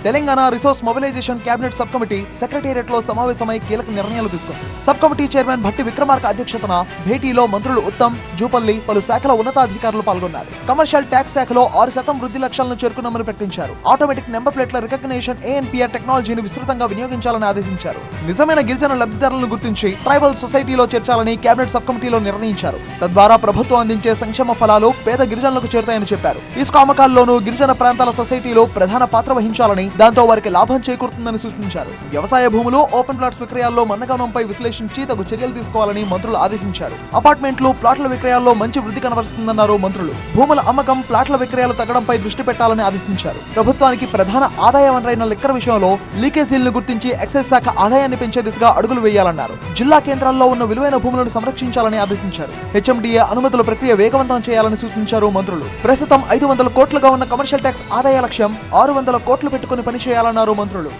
Telangana resource mobilisation cabinet sub committee secretariat లో సమావేశమై కీలక నిర్ణయాలు తీసుకుంది. Sub committee chairman Bhatti Vikramarka అధ్యక్షతన భేటీలో మంత్రులు ఉత్తమ్, జూపల్లి, పలు శాఖల ఉన్నతాధికారులు పాల్గొన్నారు. కమర్షియల్ ట్యాక్స్ శాఖలో 6% వృద్ధి లక్ష్యాలను చేరుకున్నామని ప్రకటించారు. ఆటోమేటిక్ నెంబర్ ప్లేట్ల రికగ్నిషన్ ANPR టెక్నాలజీని విస్తృతంగా వినియోగించాలని ఆదేశించారు. నిజమైన గిరిజన లబ్ధిదారులను గుర్తించి ట్రైబల్ సొసైటీలో చేర్చాలని కేబినెట్ సబ్ కమిటీలో నిర్ణయించారు. తద్వారా ప్రభుత్వం అందించే సంక్షేమ ఫలాలు పేద గిరిజనులకు చేరుతాయని చెప్పారు. ఇసుక అమ్మకాల్లోనూ గిరిజన ప్రాంతాల సొసైటీలో ప్రధాన పాత్ర వహించాలని, దాంతో వారికి లాభం చేకూరుతుందని సూచించారు. వ్యవసాయ భూములు, ఓపెన్ ప్లాట్స్ విక్రయాల్లో మందగమనంపై విశ్లేషించి తగు చర్యలు తీసుకోవాలని మంత్రులు ఆదేశించారు. అపార్ట్మెంట్లు, ప్లాట్ల విక్రయాల్లో మంచి వృద్ధి కనబరుస్తుందన్నారు మంత్రులు. భూముల అమ్మకం, ప్లాట్ల విక్రయాలు తగ్గడంపై దృష్టి పెట్టాలని ఆదేశించారు. ప్రభుత్వానికి ప్రధాన ఆదాయ వనరైన లిక్కర్ విషయంలో లీకేజీలను గుర్తించి ఎక్సైజ్ శాఖ ఆదాయాన్ని పెంచే దిశగా అడుగులు వేయాలన్నారు. జిల్లా కేంద్రాల్లో ఉన్న విలువైన భూములను సంరక్షించాలని ఆదేశించారు. HMDA అనుమతుల ప్రక్రియ వేగవంతం చేయాలని సూచించారు మంత్రులు. ప్రస్తుతం 500 కోట్లుగా ఉన్న కమర్షియల్ ట్యాక్స్ ఆదాయ లక్ష్యం 600 కోట్లు పెట్టుకుని పనిచేయాలన్నారు మంత్రులు.